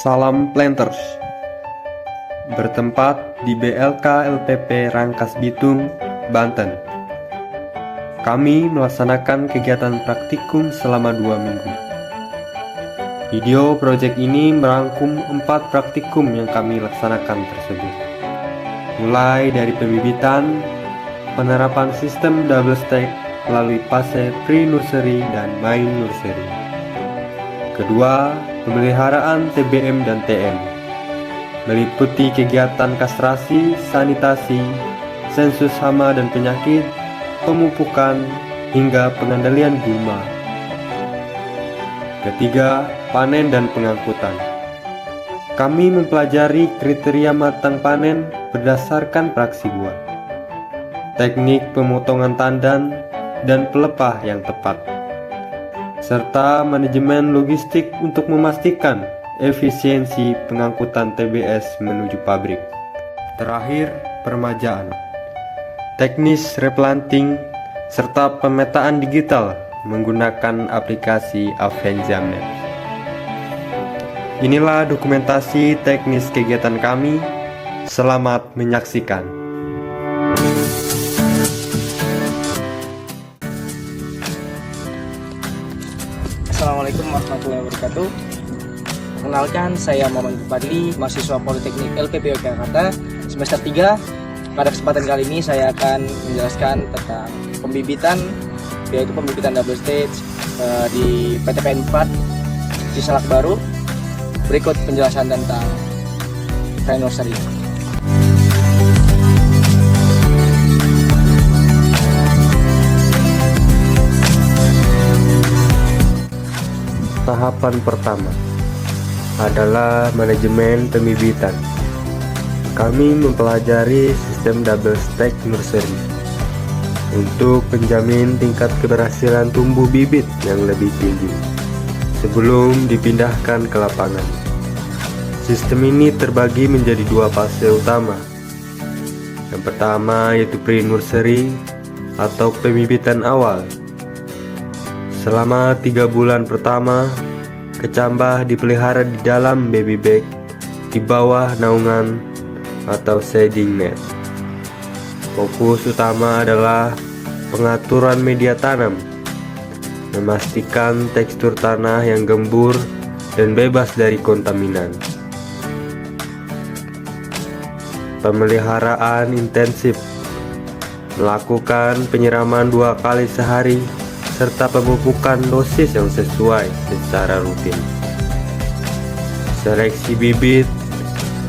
Salam Planters. Bertempat di BLK LPP Rangkas Bitung, Banten. Kami melaksanakan kegiatan praktikum selama 2 minggu. Video project ini merangkum 4 praktikum yang kami laksanakan tersebut. Mulai dari pembibitan, penerapan sistem double stack melalui fase pre-nursery dan main nursery. Kedua, pemeliharaan TBM dan TM, meliputi kegiatan kastrasi, sanitasi, sensus hama dan penyakit, pemupukan, hingga pengendalian gulma. Ketiga, panen dan pengangkutan. Kami mempelajari kriteria matang panen berdasarkan praksi buah, teknik pemotongan tandan, dan pelepah yang tepat, serta manajemen logistik untuk memastikan efisiensi pengangkutan TBS menuju pabrik. Terakhir, peremajaan, teknis replanting, serta pemetaan digital menggunakan aplikasi Avenza Maps. Inilah dokumentasi teknis kegiatan kami. Selamat menyaksikan. Assalamualaikum warahmatullahi wabarakatuh. Perkenalkan, saya Muhammad Fadli, mahasiswa Politeknik LPP Yogyakarta semester 3. Pada kesempatan kali ini saya akan menjelaskan tentang pembibitan, yaitu pembibitan double stage di PTPN 4 di Salak Baru. Berikut penjelasan tentang pre-nursery. Tahapan pertama adalah manajemen pembibitan. Kami mempelajari sistem double stack nursery untuk menjamin tingkat keberhasilan tumbuh bibit yang lebih tinggi sebelum dipindahkan ke lapangan. Sistem ini terbagi menjadi 2 fase utama. Yang pertama yaitu pre-nursery atau pembibitan awal. Selama 3 bulan pertama, kecambah dipelihara di dalam baby bag di bawah naungan atau shading net. Fokus utama adalah pengaturan media tanam, memastikan tekstur tanah yang gembur dan bebas dari kontaminan. Pemeliharaan intensif, melakukan penyiraman 2 kali sehari serta pemupukan dosis yang sesuai secara rutin. Seleksi bibit,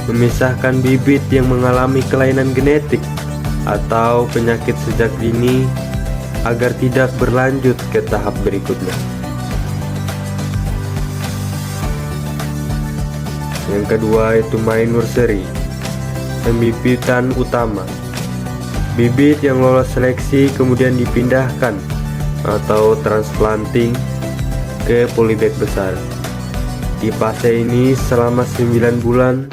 memisahkan bibit yang mengalami kelainan genetik atau penyakit sejak dini agar tidak berlanjut ke tahap berikutnya. Yang kedua yaitu main nursery, pembibitan utama. Bibit yang lolos seleksi kemudian dipindahkan atau transplanting ke polybag besar. Di fase ini selama 9 bulan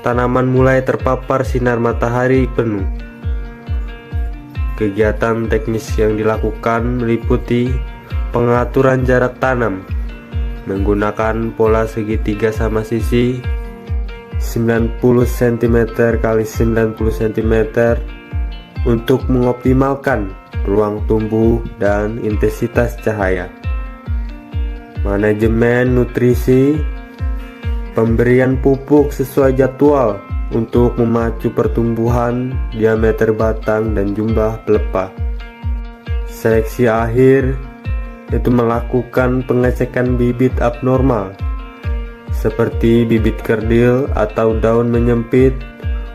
tanaman mulai terpapar sinar matahari penuh. Kegiatan teknis yang dilakukan meliputi pengaturan jarak tanam menggunakan pola segitiga sama sisi 90 cm x 90 cm untuk mengoptimalkan ruang tumbuh dan intensitas cahaya. Manajemen nutrisi, pemberian pupuk sesuai jadwal untuk memacu pertumbuhan, diameter batang dan jumlah pelepah. Seleksi akhir yaitu melakukan pengecekan bibit abnormal seperti bibit kerdil atau daun menyempit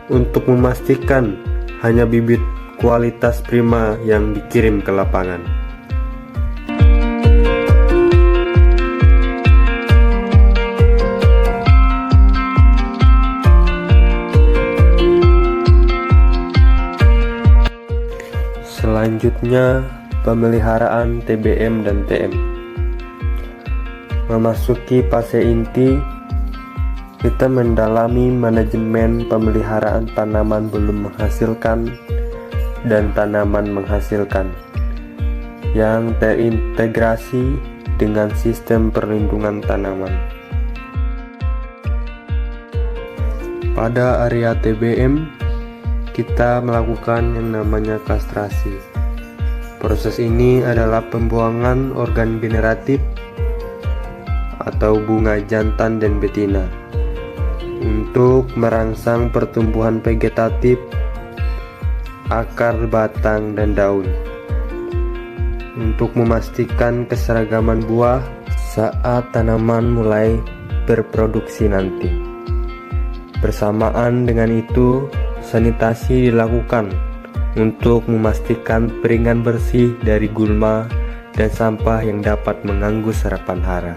untuk memastikan hanya bibit kualitas prima yang dikirim ke lapangan. Selanjutnya, pemeliharaan TBM dan TM. Memasuki fase inti, kita mendalami manajemen pemeliharaan tanaman belum menghasilkan dan tanaman menghasilkan yang terintegrasi dengan sistem perlindungan tanaman. Pada area TBM, kita melakukan yang namanya kastrasi. Proses ini adalah pembuangan organ generatif atau bunga jantan dan betina untuk merangsang pertumbuhan vegetatif, akar, batang, dan daun, untuk memastikan keseragaman buah saat tanaman mulai berproduksi nanti. Bersamaan dengan itu, sanitasi dilakukan untuk memastikan piringan bersih dari gulma dan sampah yang dapat mengganggu serapan hara.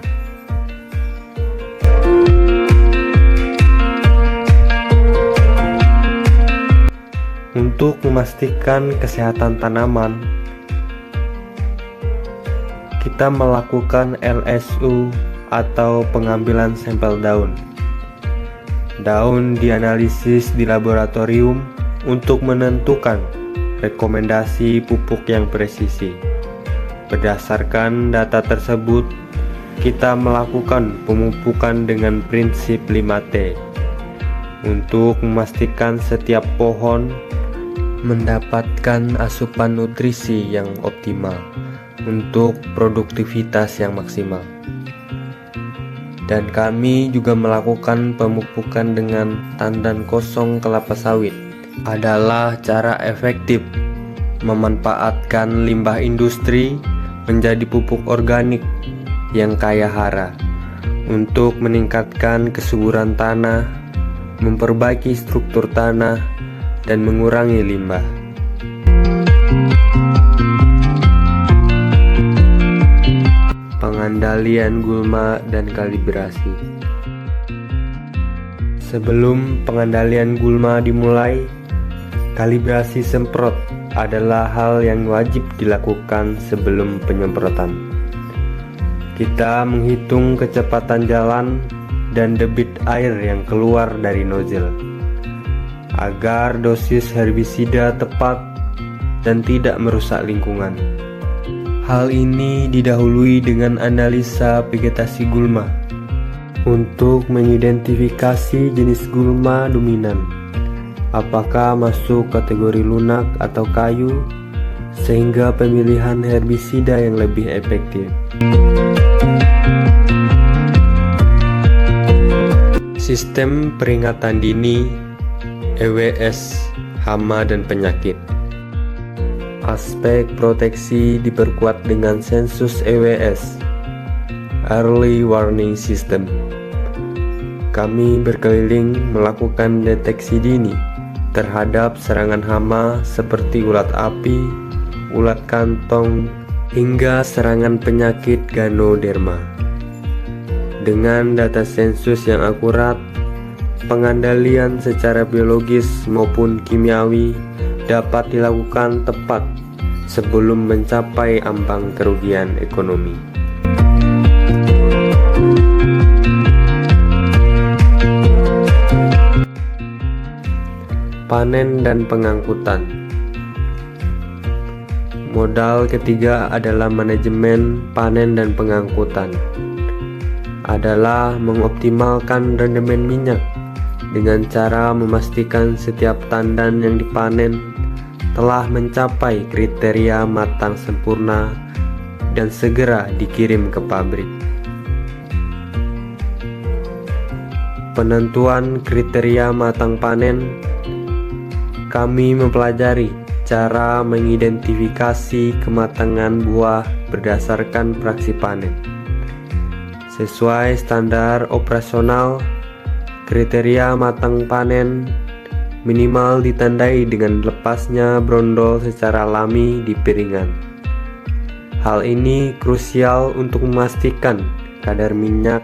Untuk memastikan kesehatan tanaman, kita melakukan LSU atau pengambilan sampel daun. Daun dianalisis di laboratorium untuk menentukan rekomendasi pupuk yang presisi. Berdasarkan data tersebut, kita melakukan pemupukan dengan prinsip 5T untuk memastikan setiap pohon mendapatkan asupan nutrisi yang optimal untuk produktivitas yang maksimal. Dan kami juga melakukan pemupukan dengan tandan kosong kelapa sawit. Adalah cara efektif memanfaatkan limbah industri menjadi pupuk organik yang kaya hara untuk meningkatkan kesuburan tanah, memperbaiki struktur tanah, dan mengurangi limbah. Pengendalian gulma dan kalibrasi. Sebelum pengendalian gulma dimulai, kalibrasi semprot adalah hal yang wajib dilakukan sebelum penyemprotan. Kita menghitung kecepatan jalan dan debit air yang keluar dari nozzle agar dosis herbisida tepat dan tidak merusak lingkungan. Hal ini didahului dengan analisa vegetasi gulma untuk mengidentifikasi jenis gulma dominan, apakah masuk kategori lunak atau kayu, sehingga pemilihan herbisida yang lebih efektif. Sistem peringatan dini, EWS, hama dan penyakit. Aspek proteksi diperkuat dengan sensus EWS, Early Warning System. Kami berkeliling melakukan deteksi dini terhadap serangan hama seperti ulat api, ulat kantong, hingga serangan penyakit Ganoderma. Dengan data sensus yang akurat, pengendalian secara biologis maupun kimiawi dapat dilakukan tepat sebelum mencapai ambang kerugian ekonomi. Panen dan pengangkutan. Modal ketiga adalah manajemen panen dan pengangkutan. Adalah mengoptimalkan rendemen minyak dengan cara memastikan setiap tandan yang dipanen telah mencapai kriteria matang sempurna dan segera dikirim ke pabrik. Penentuan kriteria matang panen. Kami mempelajari cara mengidentifikasi kematangan buah berdasarkan praksi panen. Sesuai standar operasional, kriteria matang panen minimal ditandai dengan lepasnya brondol secara alami di piringan. Hal ini krusial untuk memastikan kadar minyak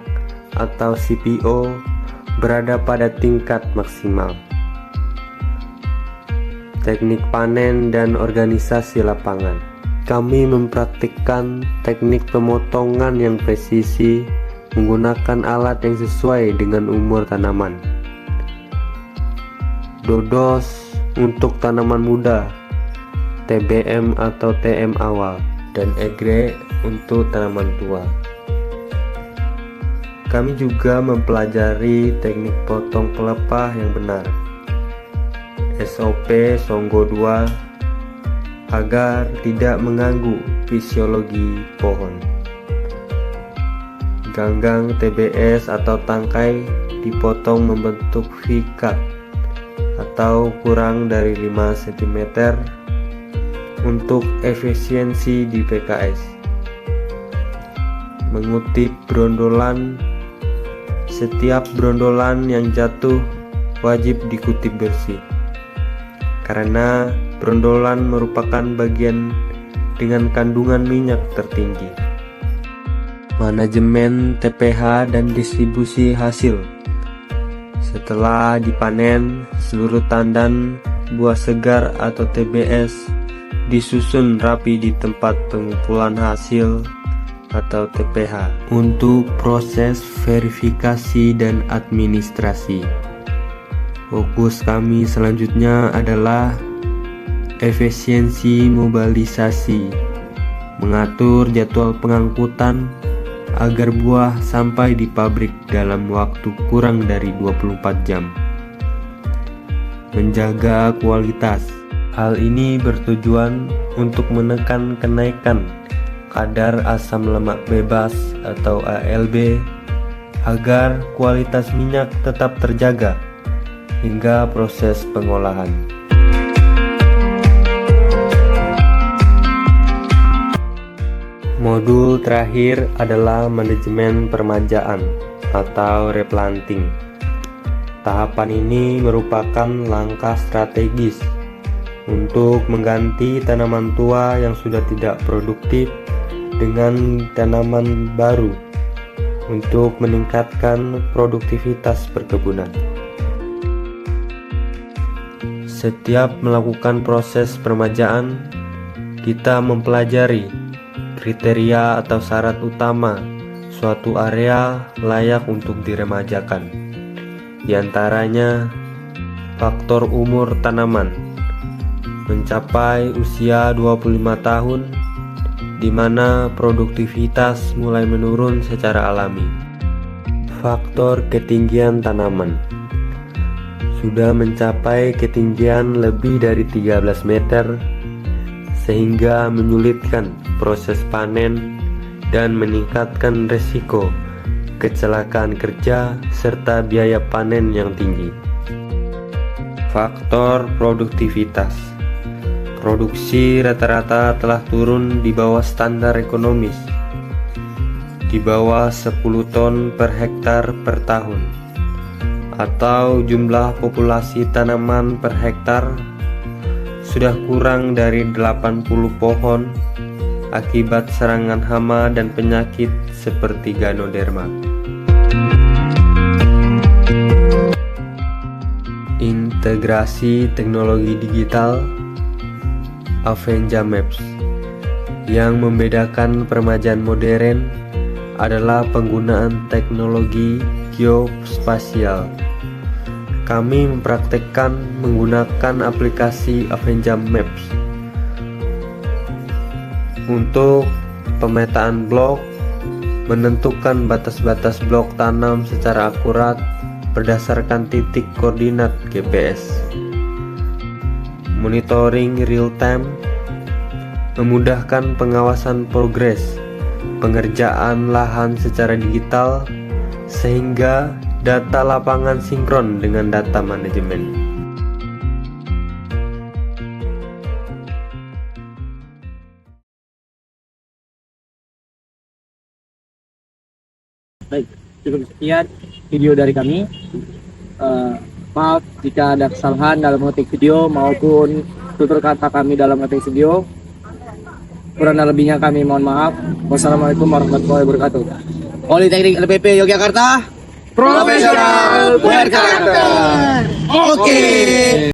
atau CPO berada pada tingkat maksimal. Teknik panen dan organisasi lapangan. Kami mempraktikkan teknik pemotongan yang presisi menggunakan alat yang sesuai dengan umur tanaman. Dodos untuk tanaman muda, TBM atau TM awal, dan egre untuk tanaman tua. Kami juga mempelajari teknik potong pelepah yang benar, SOP Songgo 2, agar tidak mengganggu fisiologi pohon. Ganggang TBS atau tangkai dipotong membentuk V-cut atau kurang dari 5 cm untuk efisiensi di PKS. Mengutip brondolan, setiap brondolan yang jatuh wajib dikutip bersih, karena brondolan merupakan bagian dengan kandungan minyak tertinggi. Manajemen TPH dan distribusi hasil. Setelah dipanen, seluruh tandan buah segar atau TBS disusun rapi di tempat pengumpulan hasil atau TPH untuk proses verifikasi dan administrasi. Fokus kami selanjutnya adalah efisiensi mobilisasi, mengatur jadwal pengangkutan agar buah sampai di pabrik dalam waktu kurang dari 24 jam. Menjaga kualitas. Hal ini bertujuan untuk menekan kenaikan kadar asam lemak bebas atau ALB agar kualitas minyak tetap terjaga hingga proses pengolahan. Modul terakhir adalah manajemen permajaan atau replanting. Tahapan ini merupakan langkah strategis untuk mengganti tanaman tua yang sudah tidak produktif dengan tanaman baru untuk meningkatkan produktivitas perkebunan. Setiap melakukan proses permajaan, kita mempelajari kriteria atau syarat utama suatu area layak untuk diremajakan. Di antaranya, faktor umur tanaman mencapai usia 25 tahun, di mana produktivitas mulai menurun secara alami. Faktor ketinggian tanaman sudah mencapai ketinggian lebih dari 13 meter sehingga menyulitkan proses panen dan meningkatkan risiko kecelakaan kerja serta biaya panen yang tinggi. Faktor produktivitas. Produksi rata-rata telah turun di bawah standar ekonomis, di bawah 10 ton per hektar per tahun, atau jumlah populasi tanaman per hektar sudah kurang dari 80 pohon akibat serangan hama dan penyakit seperti Ganoderma. Integrasi teknologi digital Avenja Maps. Yang membedakan permajaan modern adalah penggunaan teknologi geospasial. Kami mempraktekkan menggunakan aplikasi Avenja Maps untuk pemetaan blok, menentukan batas-batas blok tanam secara akurat berdasarkan titik koordinat GPS. Monitoring real time, memudahkan pengawasan progres pengerjaan lahan secara digital sehingga data lapangan sinkron dengan data manajemen. Baik, cukup sekian video dari kami. Maaf jika ada kesalahan dalam mengetik video maupun tutur kata kami dalam mengetik video. Kurang dan lebihnya kami mohon maaf. Wassalamualaikum warahmatullahi wabarakatuh. Politeknik LPP Yogyakarta, profesional berkarakter. Oke.